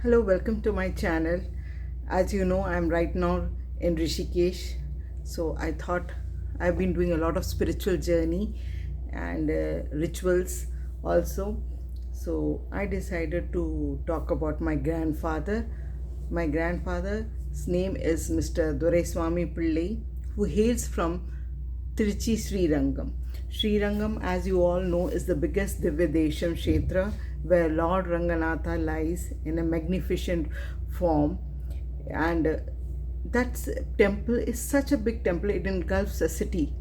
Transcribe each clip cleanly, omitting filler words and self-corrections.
Hello, welcome to my channel. As you know, I'm right now in Rishikesh. So I thought I've been doing a lot of spiritual journey and rituals also. So I decided to talk about my grandfather. My grandfather's name is Mr. Doraiswamy Pillai, who hails from Trichy Srirangam. Srirangam, as you all know, is the biggest Divyadesham Kshetra where Lord Ranganatha lies in a magnificent form. And that temple is such a big temple, it engulfs a city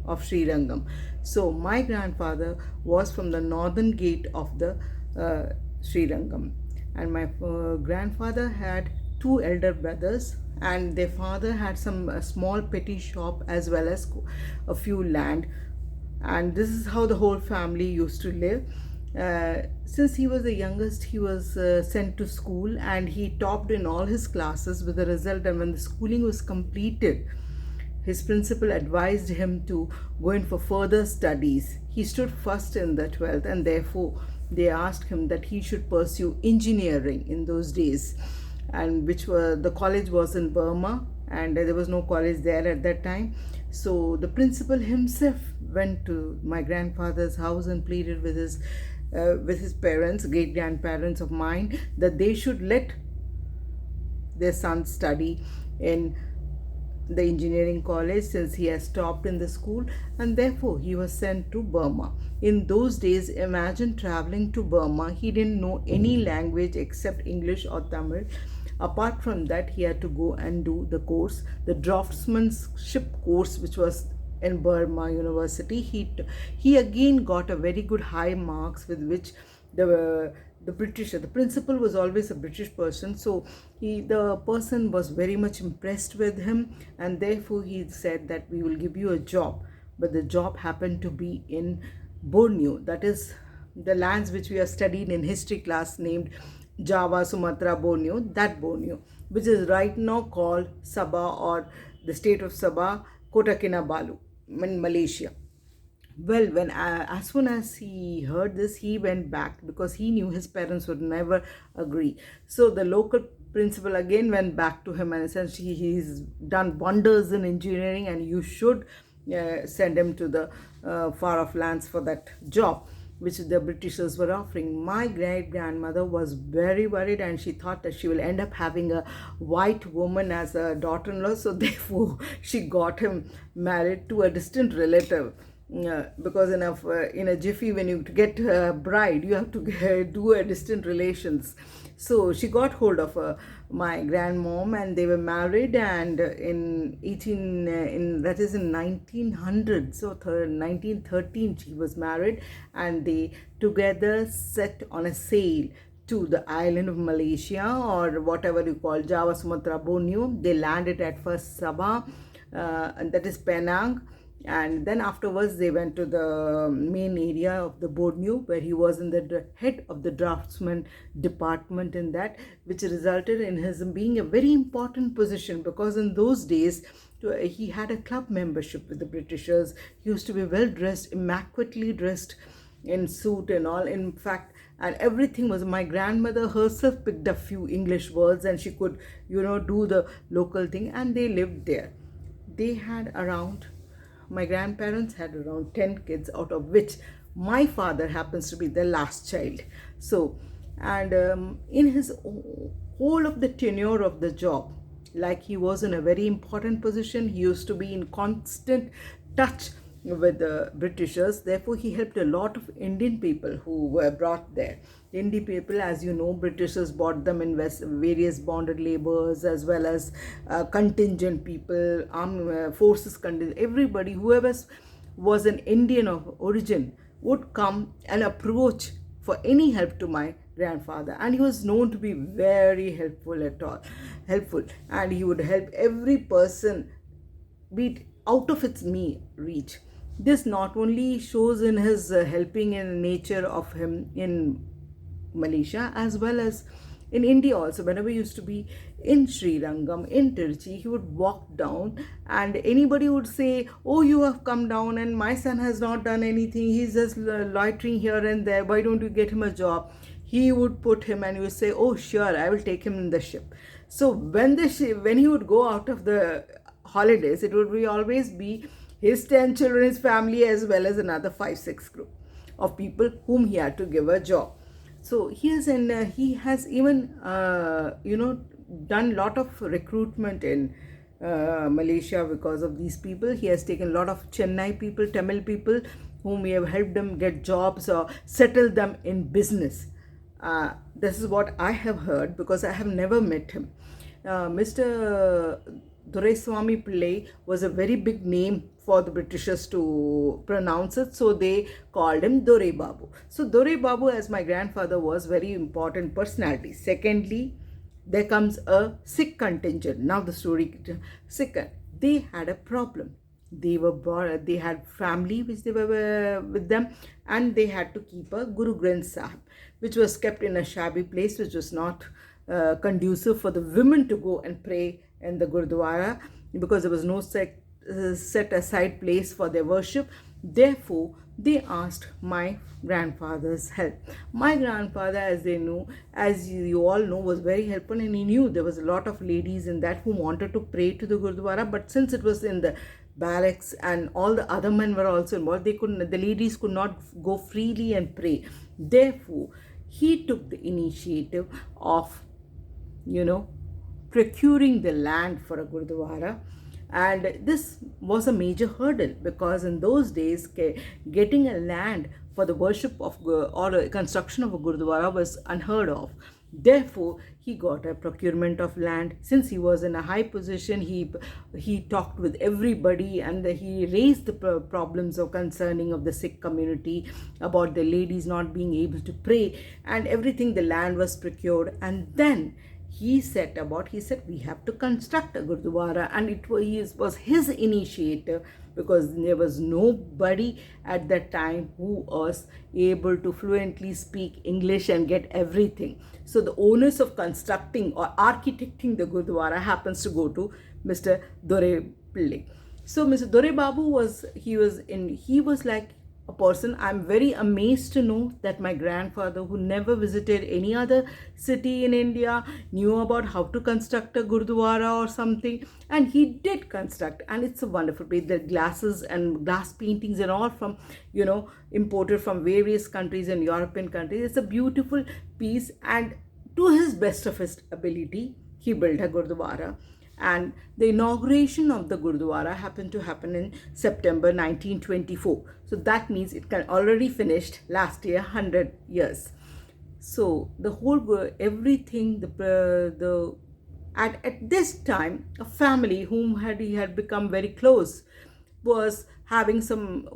of Srirangam. So, my grandfather was from the northern gate of the Srirangam, and my grandfather had two elder brothers, and their father had some small petty shop as well as a few land, and this is how the whole family used to live. Since he was the youngest, he was sent to school and he topped in all his classes with the result. And when the schooling was completed, his principal advised him to go in for further studies. He stood first in the 12th, and therefore they asked him that he should pursue engineering in those days, and which were the college was in Burma, and there was no college there at that time. So the principal himself went to my grandfather's house and pleaded with his parents, great grandparents of mine, that they should let their son study in the engineering college since he has stopped in the school, and therefore he was sent to Burma. In those days, imagine traveling to Burma. He didn't know any language except English or Tamil. Apart from that, he had to go and do the course, the draftsmanship course, which was in Burma University. He again got a very good high marks with which the principal was always a British person, so the person was very much impressed with him, and therefore he said that we will give you a job. But the job happened to be in Borneo, that is the lands which we have studied in history class, named Java, Sumatra, Borneo, that Borneo, which is right now called Sabah, or the state of Sabah, Kota Kinabalu in Malaysia. Well, when as soon as he heard this, he went back because he knew his parents would never agree. So the local principal again went back to him and said he's done wonders in engineering, and you should send him to the far off lands for that job which the Britishers were offering. My great grandmother was very worried, and she thought that she will end up having a white woman as a daughter in law. So, therefore, she got him married to a distant relative. Because in a jiffy, when you get a bride, you have to do a distant relations. So she got hold of my grandmom, and they were married. And that is in 1900, so 1913 she was married, and they together set on a sail to the island of Malaysia, or whatever you call Java, Sumatra, Borneo. They landed at first Sabah, and that is Penang, and then afterwards they went to the main area of the Borneo, where he was in the head of the draftsman department in that, which resulted in his being a very important position, because in those days he had a club membership with the Britishers. He used to be well dressed, immaculately dressed in suit and all, in fact, and everything was, my grandmother herself picked up few English words, and she could do the local thing, and they lived there. They had around My grandparents had around 10 kids, out of which my father happens to be the last child. So, and in his whole of the tenure of the job, like he was in a very important position, he used to be in constant touch with the Britishers. Therefore, he helped a lot of Indian people who were brought there. Indian people, as you know, Britishers bought them in various bonded laborers, as well as contingent people, armed forces contingent. Everybody, whoever was an Indian of origin, would come and approach for any help to my grandfather, and he was known to be very helpful, and he would help every person, be it out of its reach. This not only shows in his helping in nature of him in Malaysia, as well as in India also. Whenever he used to be in Srirangam, in Tirchi, he would walk down, and anybody would say, "Oh, you have come down, and my son has not done anything. He's just loitering here and there. Why don't you get him a job?" he would put him and he would say, oh sure, I will take him in the ship. So when he would go out of the holidays, it would be always be his 10 children, his family, as well as another 5-6 group of people whom he had to give a job. So he has even done lot of recruitment in Malaysia because of these people. He has taken a lot of Chennai people, Tamil people, whom we have helped them get jobs or settle them in business. This is what I have heard because I have never met him. Mr. Doraiswamy Pillai was a very big name for the Britishers to pronounce it, so they called him Dore Babu. So Dore Babu, as my grandfather, was very important personality. Secondly, there comes a Sikh contingent. Now the story, Sikh, they had a problem. They had family which they were with them, and they had to keep a Guru Granth Sahib, which was kept in a shabby place, which was not conducive for the women to go and pray in the Gurdwara, because there was no set aside place for their worship. Therefore, they asked my grandfather's help. My grandfather, as you all know, was very helpful, and he knew there was a lot of ladies in that who wanted to pray to the Gurdwara, but since it was in the barracks and all the other men were also involved, the ladies could not go freely and pray. Therefore, he took the initiative of procuring the land for a Gurdwara. And this was a major hurdle, because in those days getting a land for the worship of or construction of a Gurdwara was unheard of. Therefore, he got a procurement of land. Since he was in a high position, he talked with everybody, and he raised the problems of concerning of the Sikh community about the ladies not being able to pray and everything. The land was procured, and then he said we have to construct a Gurdwara, and it was his initiative, because there was nobody at that time who was able to fluently speak English and get everything. So the onus of constructing or architecting the Gurdwara happens to go to Mr. Dore Pillai. So Mr. Dore Babu was like a person. I'm very amazed to know that my grandfather, who never visited any other city in India, knew about how to construct a Gurdwara or something, and he did construct, and it's a wonderful place. The glasses and glass paintings and all from imported from various countries and European countries. It's a beautiful piece, and to his best of his ability, he built a Gurdwara. And the inauguration of the Gurdwara happened to happen in September 1924. So that means it already finished last year, 100 years. So the whole everything, at this time, a family whom he had become very close was having some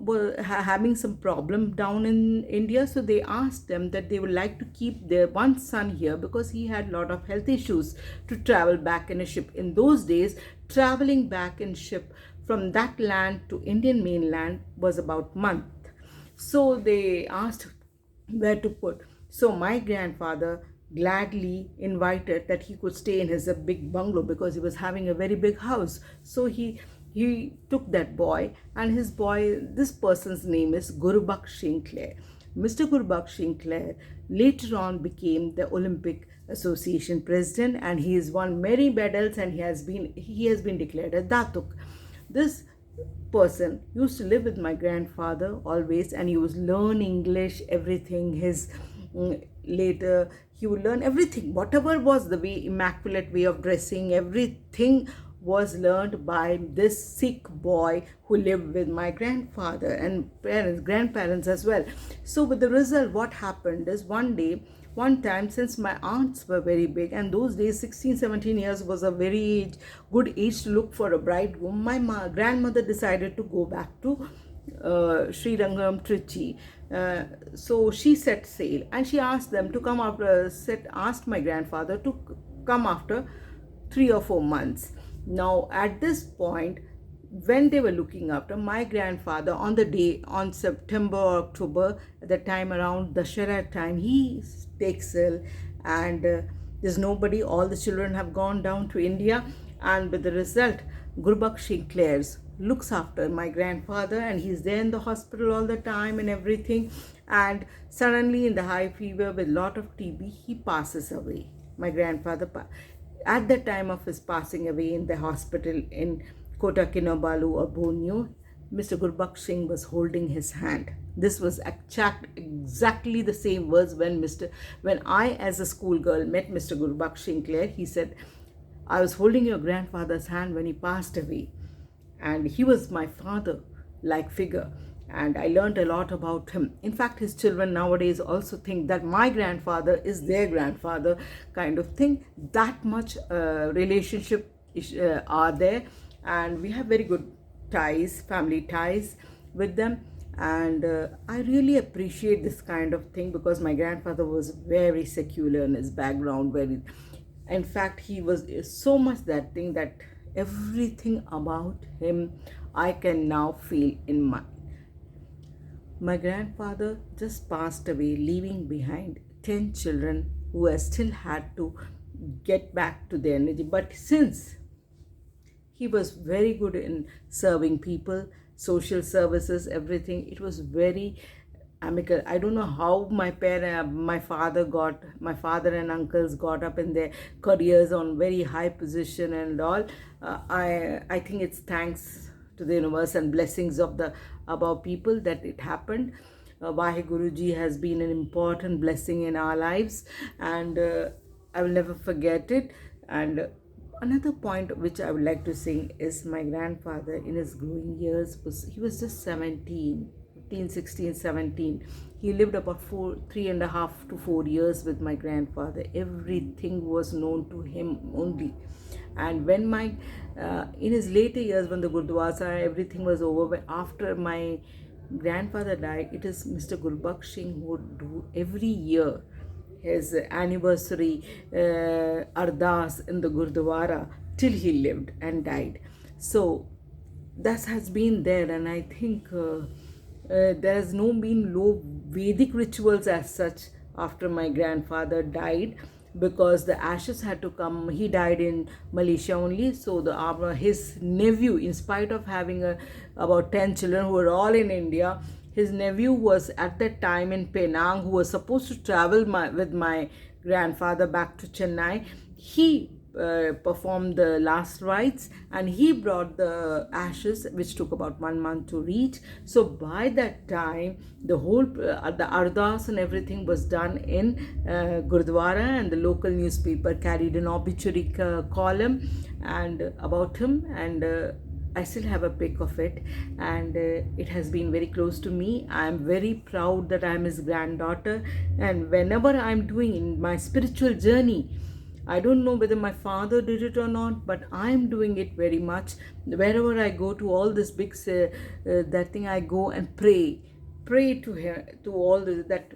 problem down in India. So they asked them that they would like to keep their one son here, because he had a lot of health issues, to travel back in a ship. In those days, traveling back in ship from that land to Indian mainland was about a month. So they asked where to put. So my grandfather gladly invited that he could stay in his big bungalow, because he was having a very big house. So he took that boy, and this person's name is Gurbaksh Sinclair. Mr. Gurbaksh Sinclair later on became the Olympic Association president, and he has won many medals, and he has been declared a Datuk. This person used to live with my grandfather always, and he was learn English, everything. Later he would learn everything, whatever was the immaculate way of dressing, everything was learned by this Sikh boy who lived with my grandfather and grandparents as well. So with the result, what happened is, one time, since my aunts were very big, and those days 16-17 years was a very good age to look for a bridegroom, my grandmother decided to go back to Srirangam, Trichy. So she set sail, and she asked them to come asked my grandfather to come after 3 or 4 months. Now at this point, when they were looking after my grandfather, on September or October, at the time around Dussehra time, he takes ill, and there's nobody. All the children have gone down to India, and with the result, Gurbaksh Sinclair looks after my grandfather, and he's there in the hospital all the time and everything. and suddenly in the high fever with lot of TB, he passes away. My grandfather, at the time of his passing away in the hospital in Kota Kinabalu or Borneo, Mr. Gurbaksh Singh was holding his hand. This was exactly the same words when I as a schoolgirl met Mr. Gurbaksh Sinclair. He said, I was holding your grandfather's hand when he passed away, and he was my father like figure, and I learned a lot about him. In fact, his children nowadays also think that my grandfather is their grandfather, kind of thing. That much relationship are there, and we have very good ties, family ties with them. And I really appreciate this kind of thing, because my grandfather was very secular in his background. Very, in fact, he was so much that thing that everything about him I can now feel in my grandfather just passed away, leaving behind 10 children who have still had to get back to their energy. But since he was very good in serving people, social services, everything, it was very amicable. I don't know how my father and uncles got up in their careers on very high position and all. I think it's thanks to the universe and blessings of the above people that it happened. Vaheguru Ji has been an important blessing in our lives, and I will never forget it. And another point which I would like to say is my grandfather in his growing years he was just 17, 15, 16, 17. He lived about 3.5 to 4 years with my grandfather. Everything was known to him only. And when in his later years, when the Gurdwara, everything was over, after my grandfather died, it is Mr. Gurbaksh Singh who would do every year his anniversary ardas in the Gurdwara till he lived and died. So that has been there, and I think there has been no Vedic rituals as such after my grandfather died, because the ashes had to come. He died in Malaysia only, so his nephew, in spite of having about 10 children who were all in India, his nephew was at that time in Penang, who was supposed to travel with my grandfather back to Chennai. He performed the last rites, and he brought the ashes, which took about 1 month to reach. So by that time, the whole the ardas and everything was done in Gurdwara, and the local newspaper carried an obituary column and about him, and I still have a pic of it, and it has been very close to me. I am very proud that I am his granddaughter, and whenever I am doing in my spiritual journey, I don't know whether my father did it or not, but I am doing it very much. Wherever I go to all this big that thing, I go and pray to him, to all that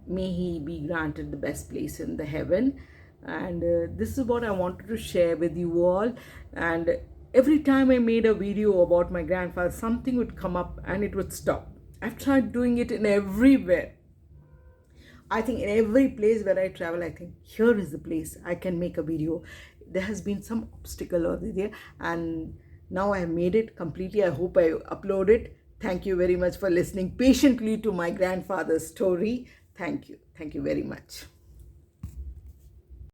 may he be granted the best place in the heaven. And this is what I wanted to share with you all. And every time I made a video about my grandfather, something would come up and it would stop. I've tried doing it in everywhere. I think in every place where I travel, I think here is the place I can make a video. There has been some obstacle over there, and now I have made it completely. I hope I upload it. Thank you very much for listening patiently to my grandfather's story. Thank you. Thank you very much.